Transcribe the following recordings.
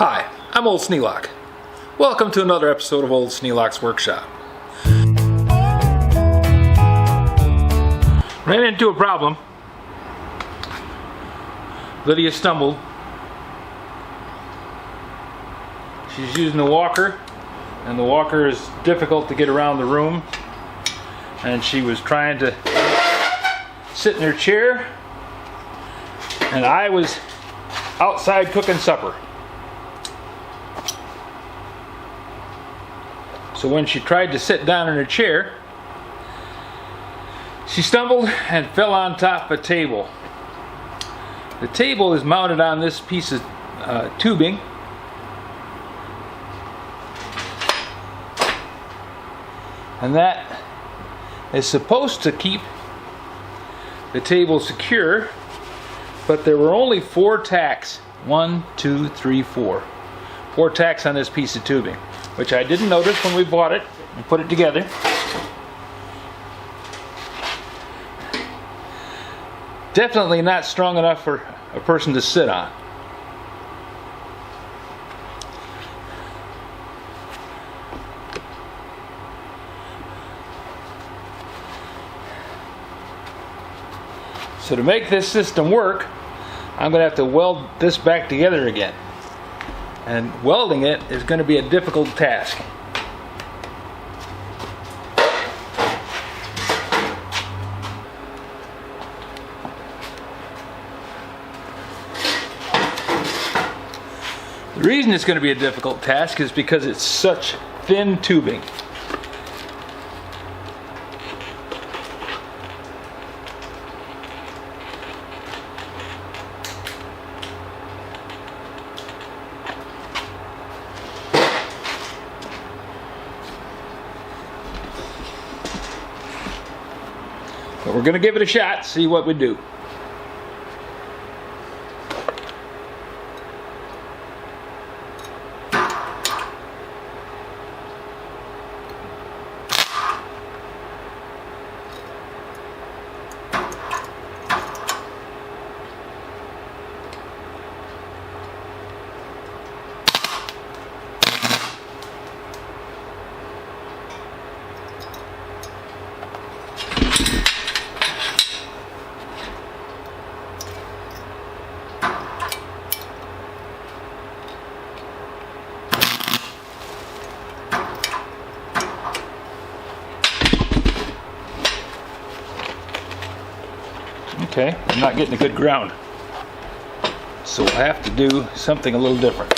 Hi, I'm Old Sneelock. Welcome to another episode of Old Sneelock's Workshop. Ran into a problem. Lydia stumbled. She's using the walker, and the walker is difficult to get around the room. And she was trying to sit in her chair, and I was outside cooking supper. So when she tried to sit down in her chair, she stumbled and fell on top of a table. The table is mounted on this piece of tubing. And that is supposed to keep the table secure, but there were only 4 tacks. 1, 2, 3, 4. 4 tacks on this piece of tubing, which I didn't notice when we bought it and put it together. Definitely not strong enough for a person to sit on. So to make this system work, I'm going to have to weld this back together again. And welding it is going to be a difficult task. The reason it's going to be a difficult task is because it's such thin tubing. But we're going to give it a shot, see what we do. Okay, I'm not getting a good ground, so I have to do something a little different.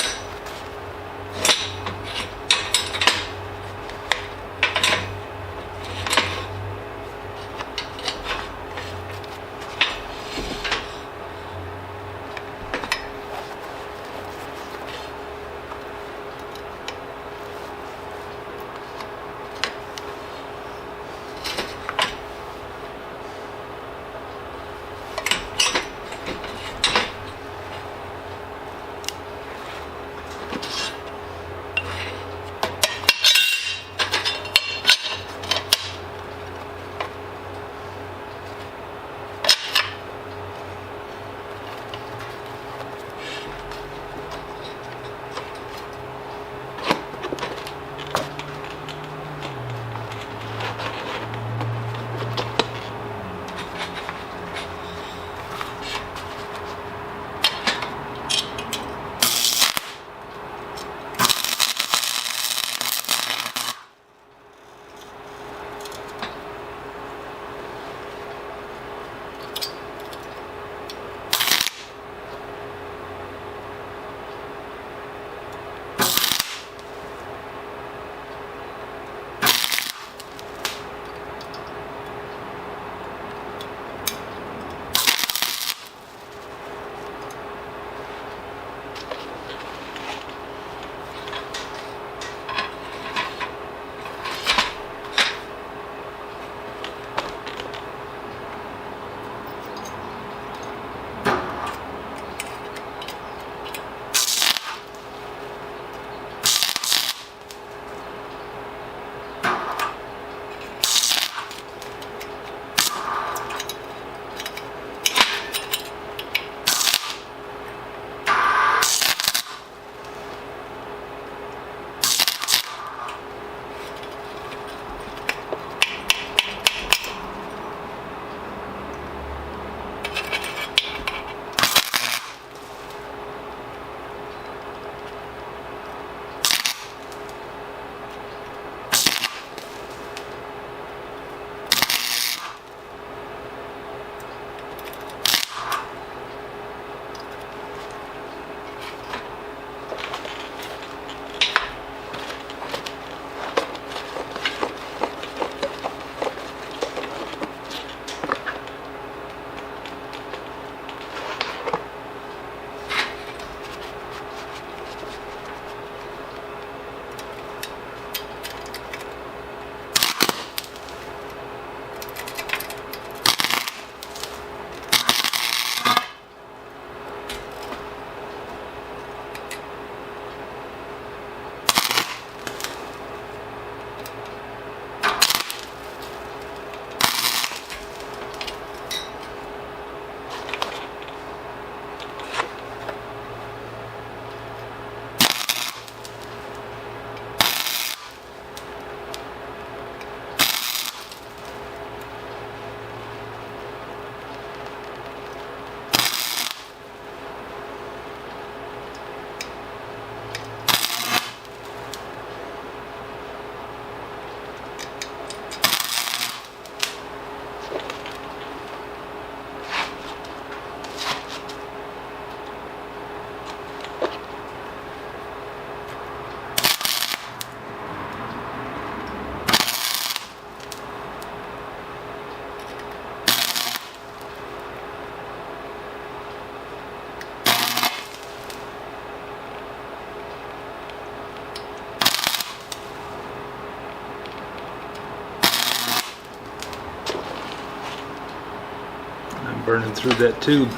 burning through that tube.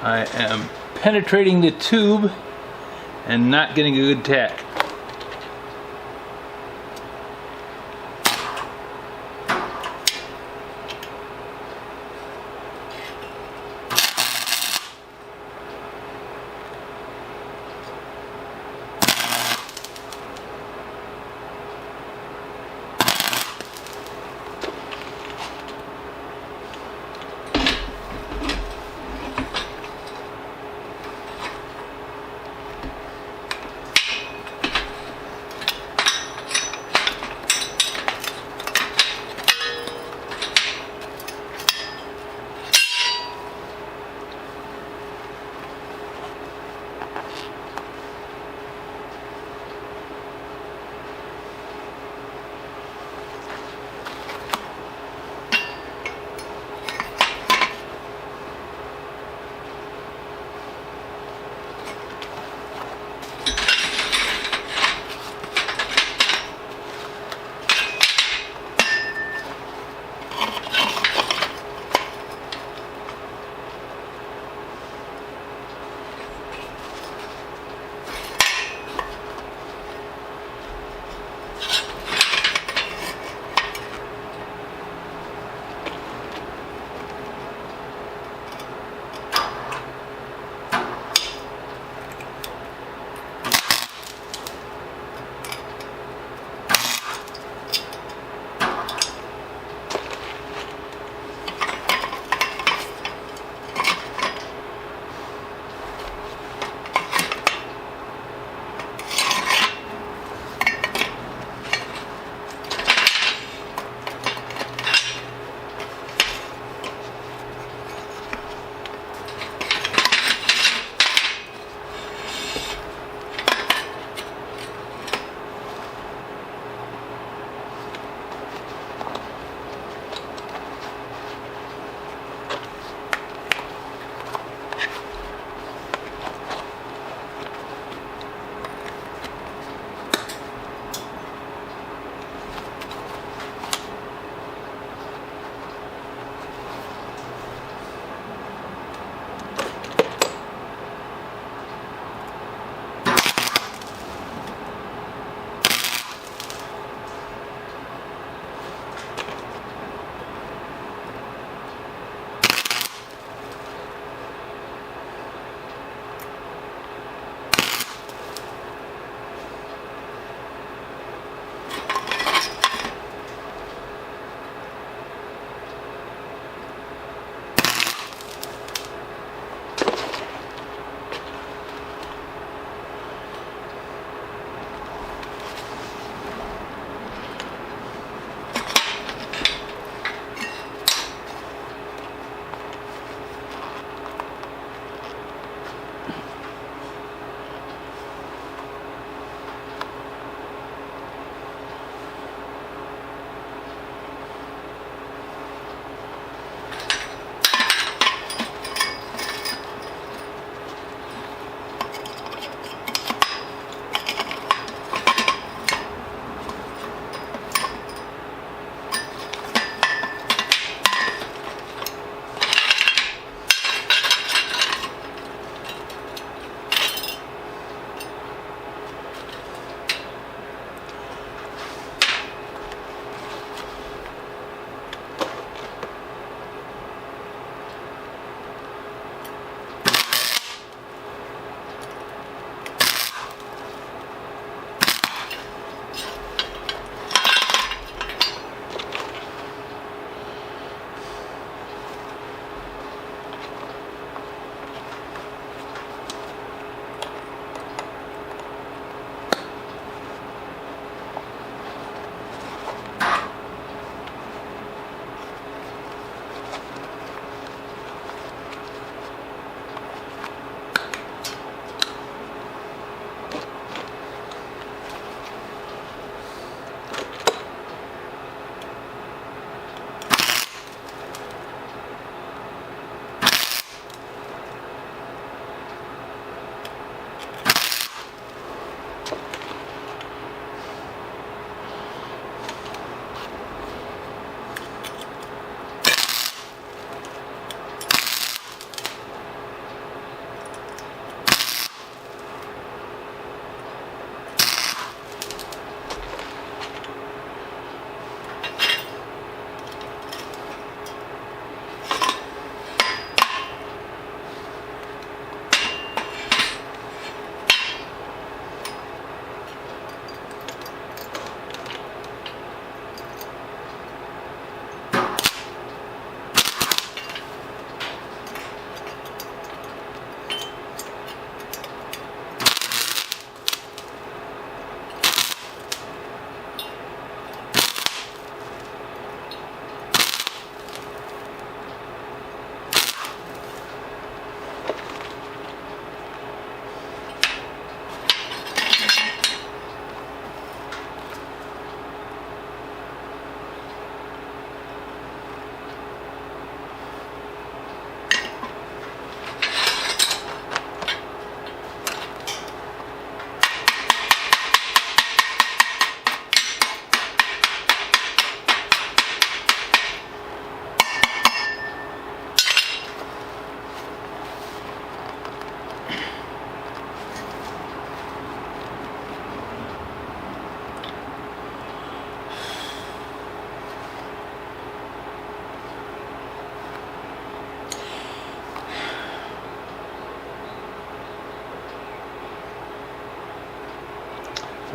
I am penetrating the tube and not getting a good tack.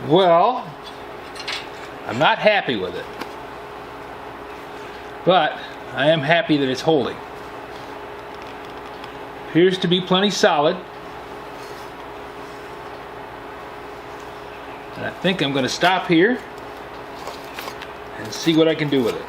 Well, I'm not happy with it, but I am happy that it's holding. Appears to be plenty solid. And I think I'm going to stop here and see what I can do with it.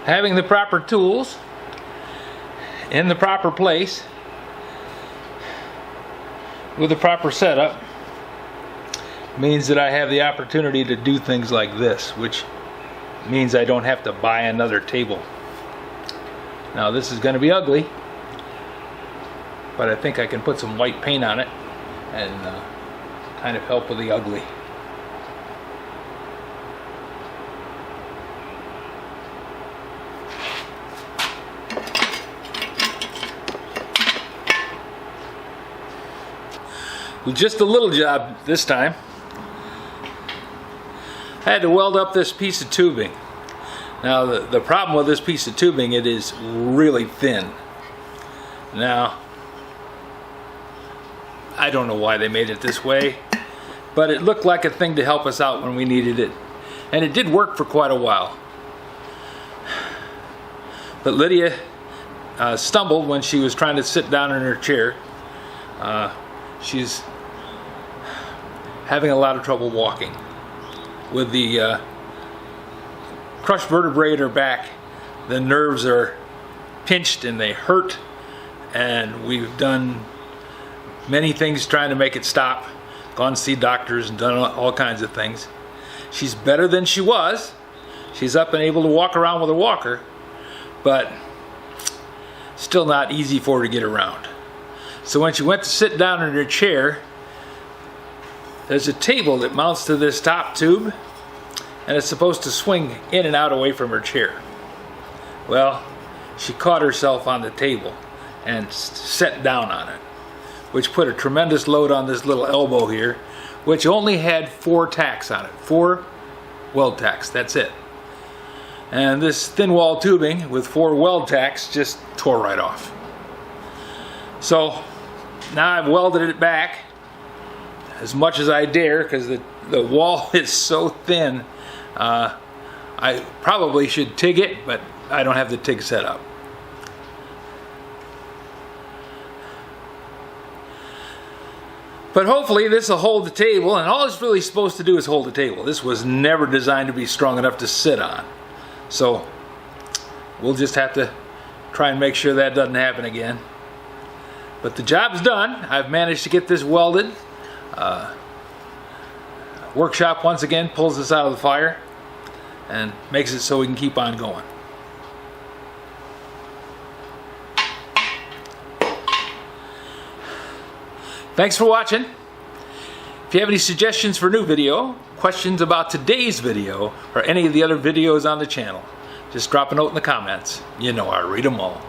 Having the proper tools in the proper place with the proper setup means that I have the opportunity to do things like this, which means I don't have to buy another table. Now this is going to be ugly, but I think I can put some white paint on it and kind of help with the ugly. With just a little job this time, I had to weld up this piece of tubing. Now the problem with this piece of tubing, it is really thin. Now, I don't know why they made it this way, but it looked like a thing to help us out when we needed it. And it did work for quite a while. But Lydia stumbled when she was trying to sit down in her chair. She's having a lot of trouble walking. With the crushed vertebrae in her back, the nerves are pinched and they hurt, and we've done many things trying to make it stop. Gone to see doctors and done all kinds of things. She's better than she was. She's up and able to walk around with a walker, but still not easy for her to get around. So when she went to sit down in her chair, there's a table that mounts to this top tube, and it's supposed to swing in and out away from her chair. Well, she caught herself on the table and sat down on it, which put a tremendous load on this little elbow here, which only had 4 tacks on it. 4 weld tacks, that's it. And this thin wall tubing with 4 weld tacks just tore right off. So now I've welded it back as much as I dare, because the wall is so thin. I probably should TIG it, but I don't have the TIG set up. But hopefully this will hold the table, and all it's really supposed to do is hold the table. This was never designed to be strong enough to sit on. So we'll just have to try and make sure that doesn't happen again. But the job's done. I've managed to get this welded. Workshop once again pulls this out of the fire and makes it so we can keep on going. Thanks for watching. If you have any suggestions for a new video, questions about today's video, or any of the other videos on the channel, just drop a note in the comments. You know I read them all.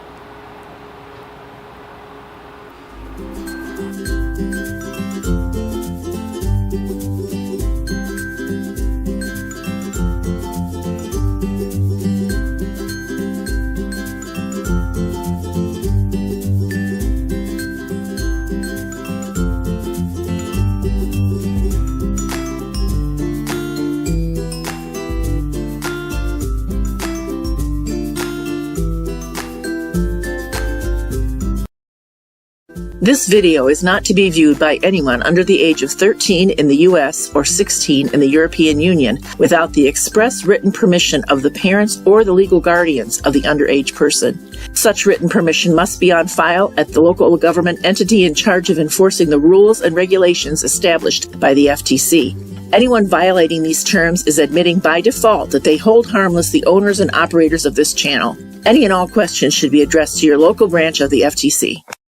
This video is not to be viewed by anyone under the age of 13 in the U.S. or 16 in the European Union without the express written permission of the parents or the legal guardians of the underage person. Such written permission must be on file at the local government entity in charge of enforcing the rules and regulations established by the FTC. Anyone violating these terms is admitting by default that they hold harmless the owners and operators of this channel. Any and all questions should be addressed to your local branch of the FTC.